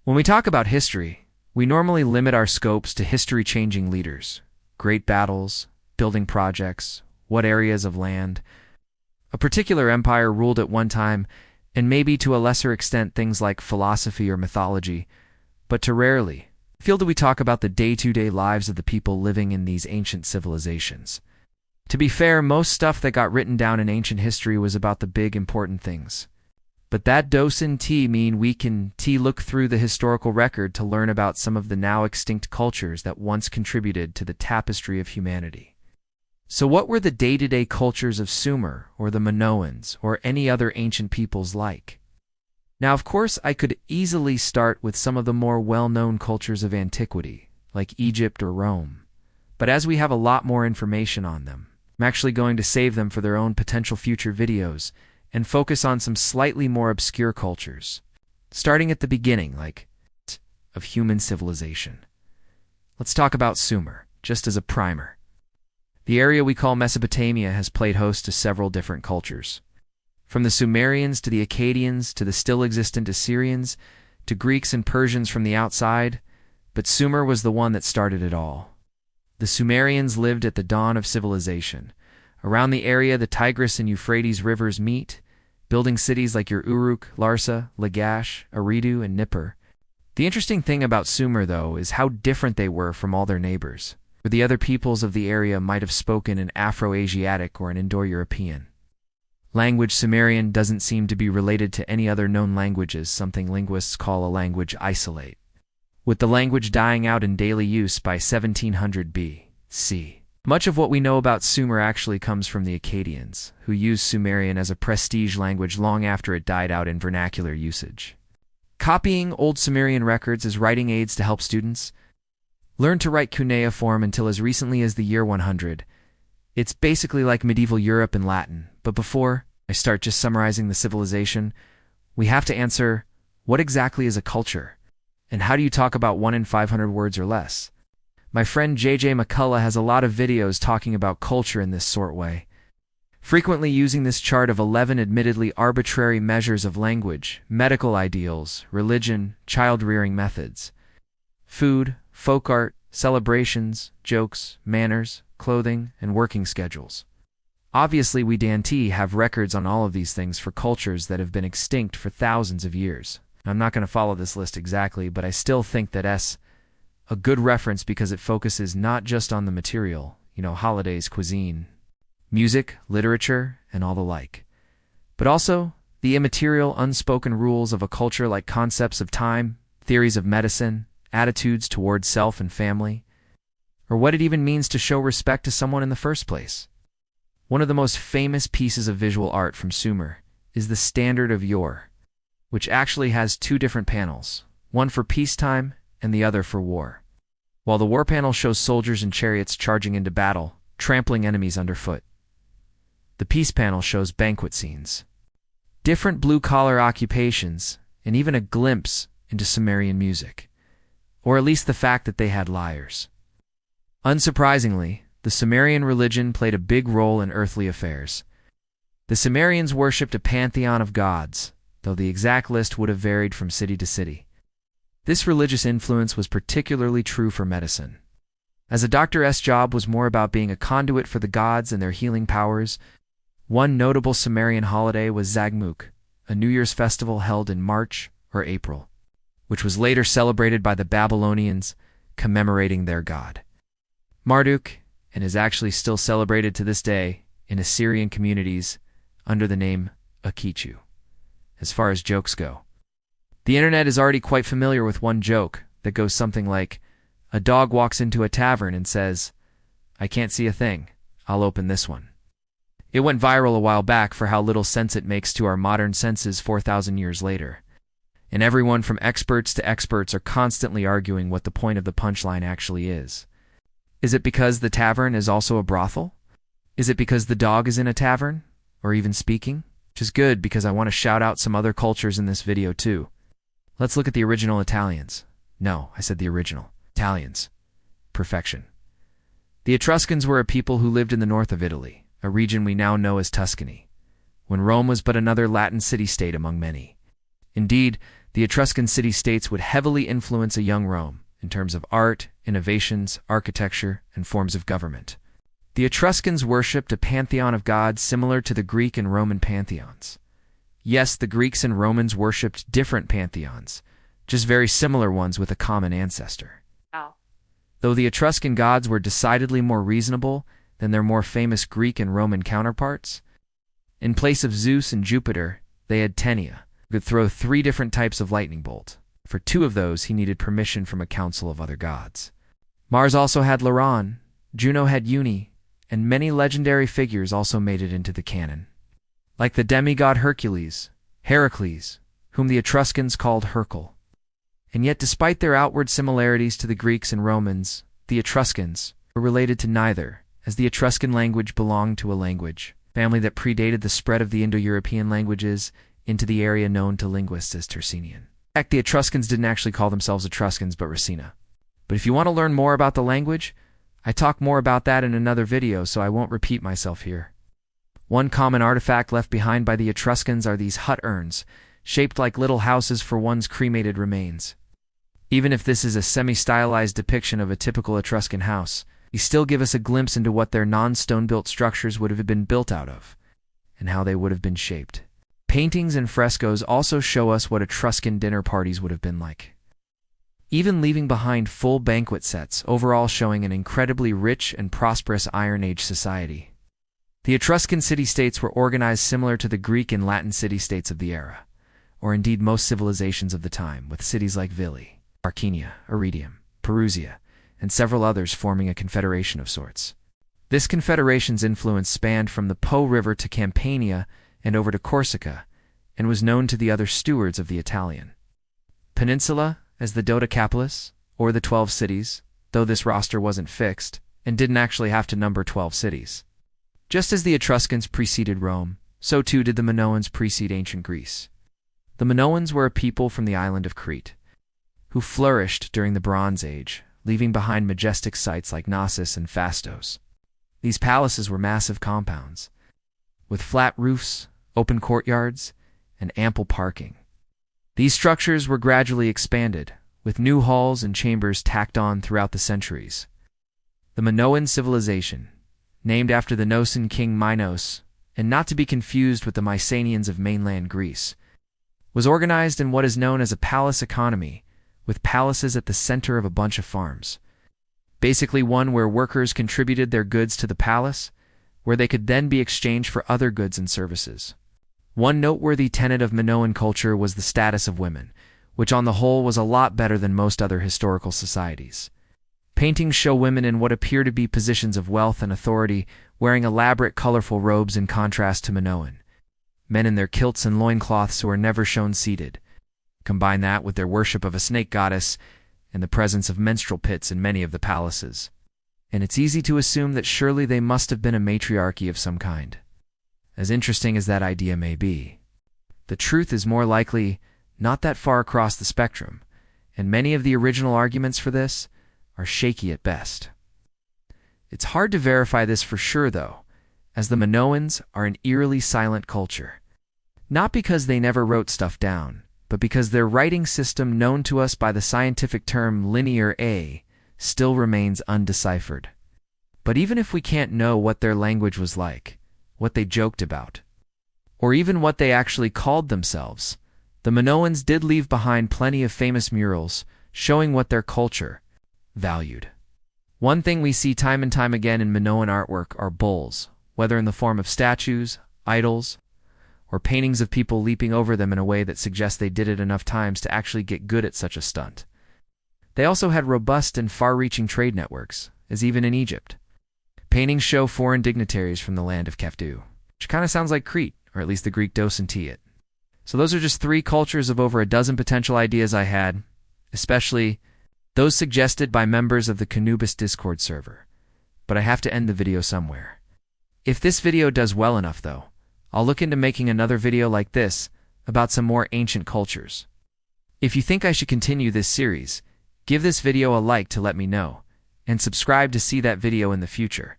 When we talk about history, we normally limit our scopes to history-changing leaders, great battles, building projects, what areas of land a particular empire ruled at one time, and maybe to a lesser extent things like philosophy or mythology, but too rarely feel that we talk about the day-to-day lives of the people living in these ancient civilizations. To be fair, most stuff that got written down in ancient history was about the big important things. But that doesn't mean we can look through the historical record to learn about some of the now extinct cultures that once contributed to the tapestry of humanity. So what were the day-to-day cultures of Sumer, or the Minoans, or any other ancient peoples like? Now, of course, I could easily start with some of the more well-known cultures of antiquity, like Egypt or Rome. But as we have a lot more information on them, I'm actually going to save them for their own potential future videos and focus on some slightly more obscure cultures, starting at the beginning, like of human civilization. Let's talk about Sumer, just as a primer. The area we call Mesopotamia has played host to several different cultures. From the Sumerians to the Akkadians to the still existent Assyrians to Greeks and Persians from the outside, but Sumer was the one that started it all. The Sumerians lived at the dawn of civilization. Around the area the Tigris and Euphrates rivers meet, building cities like your Uruk, Larsa, Lagash, Eridu, and Nippur. The interesting thing about Sumer, though, is how different they were from all their neighbors. Where the other peoples of the area might have spoken an Afro-Asiatic or an Indo-European. Language Sumerian doesn't seem to be related to any other known languages, something linguists call a language isolate, with the language dying out in daily use by 1700 B.C. Much of what we know about Sumer actually comes from the Akkadians, who used Sumerian as a prestige language long after it died out in vernacular usage. Copying old Sumerian records as writing aids to help students learn to write cuneiform until as recently as the year 100. It's basically like medieval Europe in Latin, but before I start just summarizing the civilization, we have to answer, what exactly is a culture? And how do you talk about 1 in 500 words or less? My friend JJ McCullough has a lot of videos talking about culture in this sort way, frequently using this chart of 11 admittedly arbitrary measures of language, medical ideals, religion, child-rearing methods, food, folk art, celebrations, jokes, manners, clothing, and working schedules. Obviously, we have records on all of these things for cultures that have been extinct for thousands of years. I'm not going to follow this list exactly, but I still think that's a good reference because it focuses not just on the material, holidays, cuisine, music, literature, and all the like, but also the immaterial, unspoken rules of a culture like concepts of time, theories of medicine, attitudes towards self and family, or what it even means to show respect to someone in the first place. One of the most famous pieces of visual art from Sumer is the Standard of Yore, which actually has 2 different panels, one for peacetime and the other for war. While the war panel shows soldiers and chariots charging into battle, trampling enemies underfoot. The peace panel shows banquet scenes, different blue-collar occupations, and even a glimpse into Sumerian music. Or at least the fact that they had lyres. Unsurprisingly, the Sumerian religion played a big role in earthly affairs. The Sumerians worshipped a pantheon of gods, though the exact list would have varied from city to city. This religious influence was particularly true for medicine. As a doctor's job was more about being a conduit for the gods and their healing powers, one notable Sumerian holiday was Zagmuk, a New Year's festival held in March or April, which was later celebrated by the Babylonians, commemorating their god Marduk, and is actually still celebrated to this day in Assyrian communities under the name Akichu. As far as jokes go, the internet is already quite familiar with one joke that goes something like, a dog walks into a tavern and says, "I can't see a thing, I'll open this one." It went viral a while back for how little sense it makes to our modern senses 4,000 years later. And everyone from experts to experts are constantly arguing what the point of the punchline actually is. Is it because the tavern is also a brothel? Is it because the dog is in a tavern? Or even speaking? Which is good because I want to shout out some other cultures in this video too. Let's look at the original Italians. No, I said the original. Italians. Perfection. The Etruscans were a people who lived in the north of Italy, a region we now know as Tuscany, when Rome was but another Latin city-state among many. Indeed, the Etruscan city-states would heavily influence a young Rome in terms of art, innovations, architecture, and forms of government. The Etruscans worshipped a pantheon of gods similar to the Greek and Roman pantheons. Yes, the Greeks and Romans worshipped different pantheons, just very similar ones with a common ancestor. Wow. Though the Etruscan gods were decidedly more reasonable than their more famous Greek and Roman counterparts, in place of Zeus and Jupiter, they had Tenia, who could throw 3 different types of lightning bolt. For 2 of those, he needed permission from a council of other gods. Mars also had Laron, Juno had Uni, and many legendary figures also made it into the canon, like the demigod Hercules, Heracles, whom the Etruscans called Hercule. And yet, despite their outward similarities to the Greeks and Romans, the Etruscans were related to neither, as the Etruscan language belonged to a language family that predated the spread of the Indo-European languages into the area known to linguists as Tercinian. In fact, the Etruscans didn't actually call themselves Etruscans but Racina. But if you want to learn more about the language, I talk more about that in another video, so I won't repeat myself here. One common artifact left behind by the Etruscans are these hut urns, shaped like little houses for one's cremated remains. Even if this is a semi-stylized depiction of a typical Etruscan house, these still give us a glimpse into what their non-stone-built structures would have been built out of, and how they would have been shaped. Paintings and frescoes also show us what Etruscan dinner parties would have been like, even leaving behind full banquet sets, overall showing an incredibly rich and prosperous Iron Age society. The Etruscan city-states were organized similar to the Greek and Latin city-states of the era, or indeed most civilizations of the time, with cities like Vili, Archenia, Iridium, Perusia, and several others forming a confederation of sorts. This confederation's influence spanned from the Po River to Campania and over to Corsica, and was known to the other stewards of the Italian peninsula as the Dodecapolis, or the 12 cities, though this roster wasn't fixed, and didn't actually have to number 12 cities. Just as the Etruscans preceded Rome, so too did the Minoans precede ancient Greece. The Minoans were a people from the island of Crete, who flourished during the Bronze Age, leaving behind majestic sites like Knossos and Phastos. These palaces were massive compounds, with flat roofs, open courtyards, and ample parking. These structures were gradually expanded, with new halls and chambers tacked on throughout the centuries. The Minoan civilization, named after the Nossan king Minos, and not to be confused with the Mycenaeans of mainland Greece, was organized in what is known as a palace economy, with palaces at the center of a bunch of farms. Basically one where workers contributed their goods to the palace, where they could then be exchanged for other goods and services. One noteworthy tenet of Minoan culture was the status of women, which on the whole was a lot better than most other historical societies. Paintings show women in what appear to be positions of wealth and authority, wearing elaborate, colorful robes in contrast to Minoan men in their kilts and loincloths who are never shown seated. Combine that with their worship of a snake goddess and the presence of menstrual pits in many of the palaces, and it's easy to assume that surely they must have been a matriarchy of some kind. As interesting as that idea may be, the truth is more likely not that far across the spectrum, and many of the original arguments for this are shaky at best. It's hard to verify this for sure, though, as the Minoans are an eerily silent culture. Not because they never wrote stuff down, but because their writing system, known to us by the scientific term Linear A, still remains undeciphered. But even if we can't know what their language was like, what they joked about, or even what they actually called themselves, the Minoans did leave behind plenty of famous murals showing what their culture valued. One thing we see time and time again in Minoan artwork are bulls, whether in the form of statues, idols, or paintings of people leaping over them in a way that suggests they did it enough times to actually get good at such a stunt. They also had robust and far-reaching trade networks, as even in Egypt. Paintings show foreign dignitaries from the land of Keftu, which kind of sounds like Crete, or at least the Greek Docentiate. So those are just 3 cultures of over a dozen potential ideas I had, especially those suggested by members of the Canubis Discord server. But I have to end the video somewhere. If this video does well enough, though, I'll look into making another video like this about some more ancient cultures. If you think I should continue this series, give this video a like to let me know, and subscribe to see that video in the future.